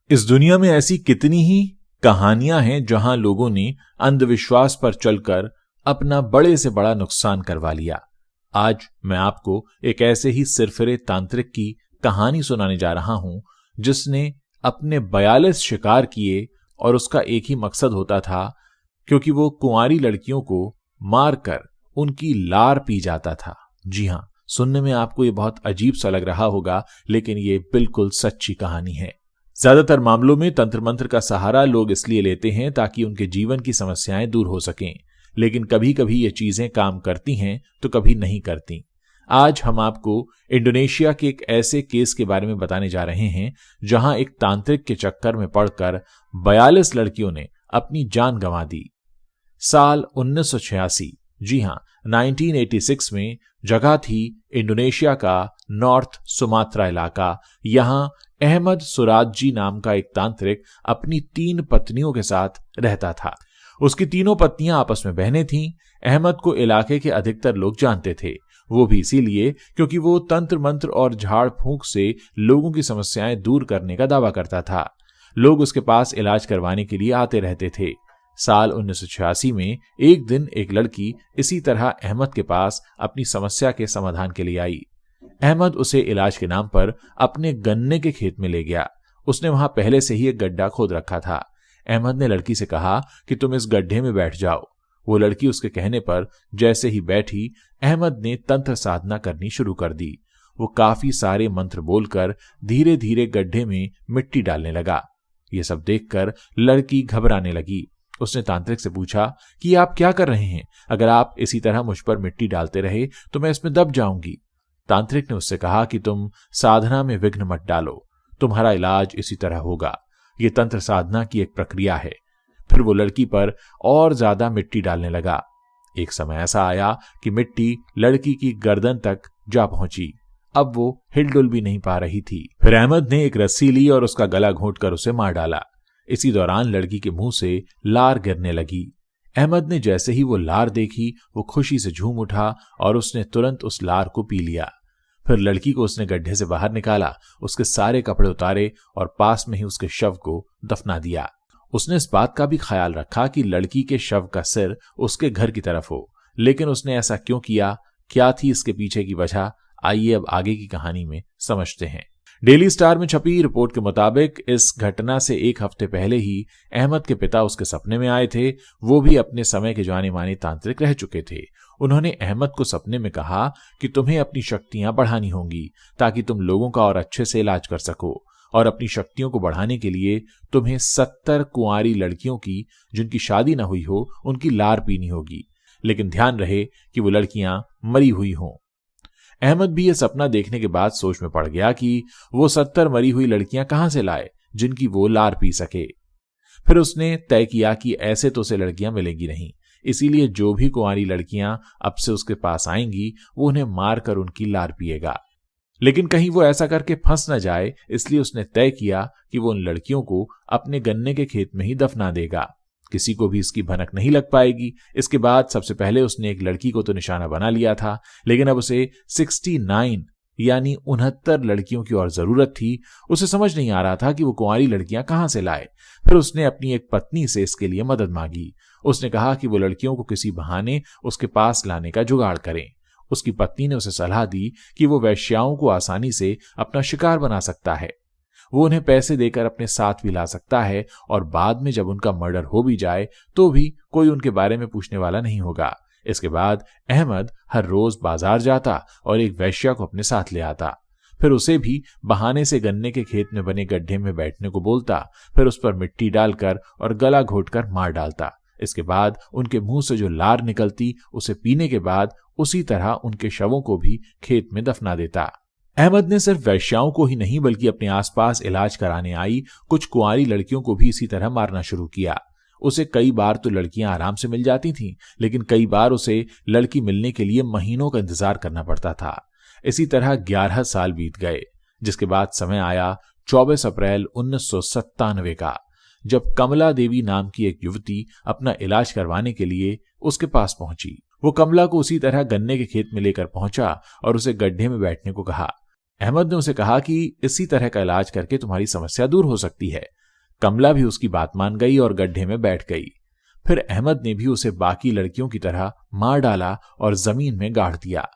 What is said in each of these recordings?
इस दुनिया में ऐसी कितनी ही कहानियां हैं जहां लोगों ने अंधविश्वास पर चलकर अपना बड़े से बड़ा नुकसान करवा लिया। आज मैं आपको एक ऐसे ही सिरफिरे तांत्रिक की कहानी सुनाने जा रहा हूं जिसने अपने 42 शिकार किए और उसका एक ही मकसद होता था, क्योंकि वो कुंवारी लड़कियों को मारकर उनकी लार पी जाता था। जी हां, सुनने में आपको ये बहुत अजीब सा लग रहा होगा, लेकिन ये बिल्कुल सच्ची कहानी है। ज्यादातर मामलों में तंत्र मंत्र का सहारा लोग इसलिए लेते हैं ताकि उनके जीवन की समस्याएं दूर हो सकें, लेकिन कभी कभी ये चीजें काम करती हैं तो कभी नहीं करती। आज हम आपको इंडोनेशिया के एक ऐसे केस के बारे में बताने जा रहे हैं जहां एक तांत्रिक के चक्कर में पड़कर 42 लड़कियों ने अपनी जान गंवा दी। साल 1986, जी हां 1986 में जगह थी इंडोनेशिया का नॉर्थ सुमात्रा इलाका। यहां अहमद सुराजी नाम का एक तांत्रिक अपनी 3 पत्नियों के साथ रहता था। उसकी तीनों पत्नियां आपस में बहनें थीं। अहमद को इलाके के अधिकतर लोग जानते थे, वो भी इसीलिए क्योंकि वो तंत्र मंत्र और झाड़ फूंक से लोगों की समस्याएं दूर करने का दावा करता था। लोग उसके पास इलाज करवाने के लिए आते रहते थे। साल 1986 में एक दिन एक लड़की इसी तरह अहमद के पास अपनी समस्या के समाधान के लिए आई। अहमद उसे इलाज के नाम पर अपने गन्ने के खेत में ले गया। उसने वहां पहले से ही एक गड्ढा खोद रखा था। अहमद ने लड़की से कहा कि तुम इस गड्ढे में बैठ जाओ। वो लड़की उसके कहने पर जैसे ही बैठी, अहमद ने तंत्र साधना करनी शुरू कर दी। वो काफी सारे मंत्र बोलकर धीरे धीरे गड्ढे में मिट्टी डालने लगा। ये सब देखकर लड़की घबराने लगी। उसने तांत्रिक से पूछा कि आप क्या कर रहे हैं? अगर आप इसी तरह मुझ पर मिट्टी डालते रहे तो मैं इसमें दब जाऊंगी। तांत्रिक ने उससे कहा कि तुम साधना में विघ्न मत डालो, तुम्हारा इलाज इसी तरह होगा। यह तंत्र साधना की एक प्रक्रिया है। फिर वो लड़की पर और ज्यादा मिट्टी डालने लगा। एक समय ऐसा आया कि मिट्टी लड़की की गर्दन तक जा पहुंची। अब वो हिलडुल भी नहीं पा रही थी। फिर अहमद ने एक रस्सी ली और उसका गला घोंटकर उसे मार डाला। इसी दौरान लड़की के मुंह से लार गिरने लगी। अहमद ने जैसे ही वो लार देखी, वो खुशी से झूम उठा और उसने तुरंत उस लार को पी लिया। फिर लड़की को उसने गड्ढे से बाहर निकाला, उसके सारे कपड़े उतारे और पास में ही उसके शव को दफना दिया। उसने इस बात का भी ख्याल रखा कि लड़की के शव का सिर उसके घर की तरफ हो, लेकिन उसने ऐसा क्यों किया, क्या थी इसके पीछे की वजह, आइए अब आगे की कहानी में समझते हैं। डेली स्टार में छपी रिपोर्ट के मुताबिक इस घटना से एक हफ्ते पहले ही अहमद के पिता उसके सपने में आए थे। वो भी अपने समय के जाने माने तांत्रिक रह चुके थे। उन्होंने अहमद को सपने में कहा कि तुम्हें अपनी शक्तियां बढ़ानी होंगी ताकि तुम लोगों का और अच्छे से इलाज कर सको, और अपनी शक्तियों को बढ़ाने के लिए तुम्हें 70 कुंवारी लड़कियों की, जिनकी शादी न हुई हो, उनकी लार पीनी होगी। लेकिन ध्यान रहे कि वो लड़कियां मरी हुई हों। अहमद भी यह सपना देखने के बाद सोच में पड़ गया कि वो 70 मरी हुई लड़कियां कहां से लाए जिनकी वो लार पी सके। फिर उसने तय किया कि ऐसे तो उसे लड़कियां मिलेंगी नहीं, इसीलिए जो भी कुंवारी लड़कियां अब से उसके पास आएंगी वो उन्हें मारकर उनकी लार पिएगा। लेकिन कहीं वो ऐसा करके फंस न जाए, इसलिए उसने तय किया कि वो उन लड़कियों को अपने गन्ने के खेत में ही दफना देगा। किसी को भी इसकी भनक नहीं लग पाएगी। इसके बाद सबसे पहले उसने एक लड़की को तो निशाना बना लिया था, लेकिन अब उसे 69 यानी 69 लड़कियों की और जरूरत थी। उसे समझ नहीं आ रहा था कि वो कुंवारी लड़कियां कहां से लाए। फिर उसने अपनी एक पत्नी से इसके लिए मदद मांगी। उसने कहा कि वो लड़कियों को किसी बहाने उसके पास लाने का जुगाड़ करें। उसकी पत्नी ने उसे सलाह दी कि वो वेश्याओं को आसानी से अपना शिकार बना सकता है। वो उन्हें पैसे देकर अपने साथ भी ला सकता है, और बाद में जब उनका मर्डर हो भी जाए तो भी कोई उनके बारे में पूछने वाला नहीं होगा। इसके बाद अहमद हर रोज बाजार जाता और एक वेश्या को अपने साथ ले आता। फिर उसे भी बहाने से गन्ने के खेत में बने गड्ढे में बैठने को बोलता। फिर उस पर मिट्टी डालकर और गला घोंटकर मार डालता। इसके बाद उनके मुंह से जो लार निकलती, उसे पीने के बाद उसी तरह उनके शवों को भी खेत में दफना देता। अहमद ने सिर्फ वैश्याओं को ही नहीं बल्कि अपने आसपास इलाज कराने आई कुछ कुंवारी लड़कियों को भी इसी तरह मारना शुरू किया। उसे कई बार तो लड़कियां आराम से मिल जाती थीं, लेकिन कई बार उसे लड़की मिलने के लिए महीनों का इंतजार करना पड़ता था। इसी तरह 11 साल बीत गए, जिसके बाद समय आया 24 अप्रैल 1997 का, जब कमला देवी नाम की एक युवती अपना इलाज करवाने के लिए उसके पास पहुंची। वो कमला को उसी तरह गन्ने के खेत में लेकर पहुंचा और उसे गड्ढे में बैठने को कहा। अहमद ने उसे कहा कि इसी तरह का इलाज करके तुम्हारी समस्या दूर हो सकती है। कमला भी उसकी बात मान गई और गड्ढे में बैठ गई। फिर अहमद ने भी उसे बाकी लड़कियों की तरह मार डाला और जमीन में गाड़ दिया,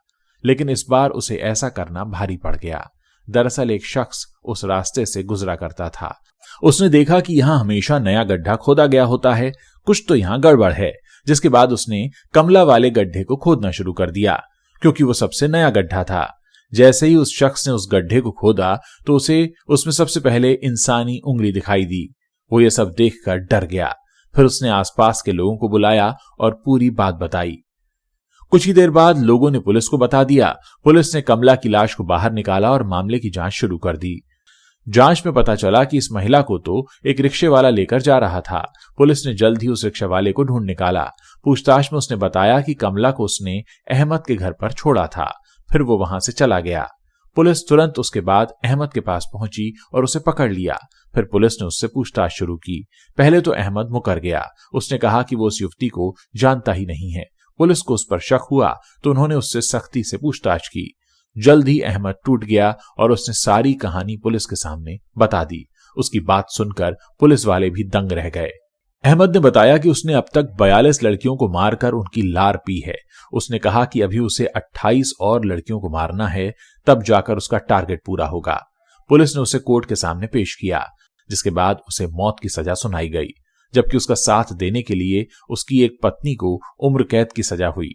लेकिन इस बार उसे ऐसा करना भारी पड़ गया। दरअसल एक शख्स उस रास्ते से गुजरा करता था। उसने देखा कि यहां हमेशा नया गड्ढा खोदा गया होता है, कुछ तो यहां गड़बड़ है। जिसके बाद उसने कमला वाले गड्ढे को खोदना शुरू कर दिया, क्योंकि वो सबसे नया गड्ढा था। जैसे ही उस शख्स ने उस गड्ढे को खोदा तो उसे उसमें सबसे पहले इंसानी उंगली दिखाई दी। वो ये सब देखकर डर गया। फिर उसने आसपास के लोगों को बुलाया और पूरी बात बताई। कुछ ही देर बाद लोगों ने पुलिस को बता दिया। पुलिस ने कमला की लाश को बाहर निकाला और मामले की जांच शुरू कर दी। जांच में पता चला कि इस महिला को तो एक रिक्शे वाला लेकर जा रहा था। पुलिस ने जल्द ही उस रिक्शा वाले को ढूंढ निकाला। पूछताछ में उसने बताया कि कमला को उसने अहमद के घर पर छोड़ा था, फिर वो वहां से चला गया। पुलिस तुरंत उसके बाद अहमद के पास पहुंची और उसे पकड़ लिया। फिर पुलिस ने उससे पूछताछ शुरू की। पहले तो अहमद मुकर गया। उसने कहा कि वो उस युवती को जानता ही नहीं है। पुलिस को उस पर शक हुआ तो उन्होंने उससे सख्ती से पूछताछ की। जल्द ही अहमद टूट गया और उसने सारी कहानी पुलिस के सामने बता दी। उसकी बात सुनकर पुलिस वाले भी दंग रह गए। अहमद ने बताया कि उसने अब तक 42 लड़कियों को मारकर उनकी लार पी है। उसने कहा कि अभी उसे 28 और लड़कियों को मारना है, तब जाकर उसका टारगेट पूरा होगा। पुलिस ने उसे कोर्ट के सामने पेश किया, जिसके बाद उसे मौत की सजा सुनाई गई, जबकि उसका साथ देने के लिए उसकी एक पत्नी को उम्र कैद की सजा हुई।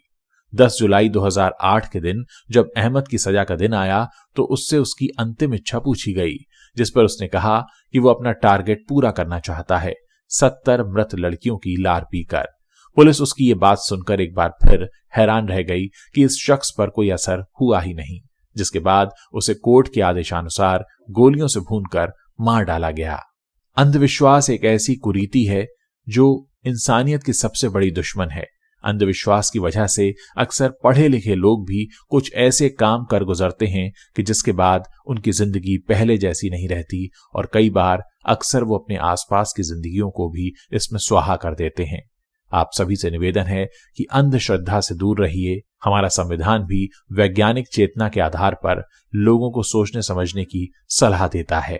10 जुलाई 2008 के दिन जब अहमद की सजा का दिन आया तो उससे उसकी अंतिम इच्छा पूछी गई, जिस पर उसने कहा कि वो अपना टारगेट पूरा करना चाहता है, 70 मृत लड़कियों की लार पीकर। पुलिस उसकी ये बात सुनकर एक बार फिर हैरान रह गई कि इस शख्स पर कोई असर हुआ ही नहीं, जिसके बाद उसे कोर्ट के आदेशानुसार गोलियों से भूनकर मार डाला गया। अंधविश्वास एक ऐसी कुरीति है जो इंसानियत की सबसे बड़ी दुश्मन है। अंधविश्वास की वजह से अक्सर पढ़े लिखे लोग भी कुछ ऐसे काम कर गुजरते हैं कि जिसके बाद उनकी जिंदगी पहले जैसी नहीं रहती और कई बार अक्सर वो अपने आसपास की जिंदगियों को भी इसमें स्वाहा कर देते हैं। आप सभी से निवेदन है कि अंधश्रद्धा से दूर रहिए। हमारा संविधान भी वैज्ञानिक चेतना के आधार पर लोगों को सोचने समझने की सलाह देता है।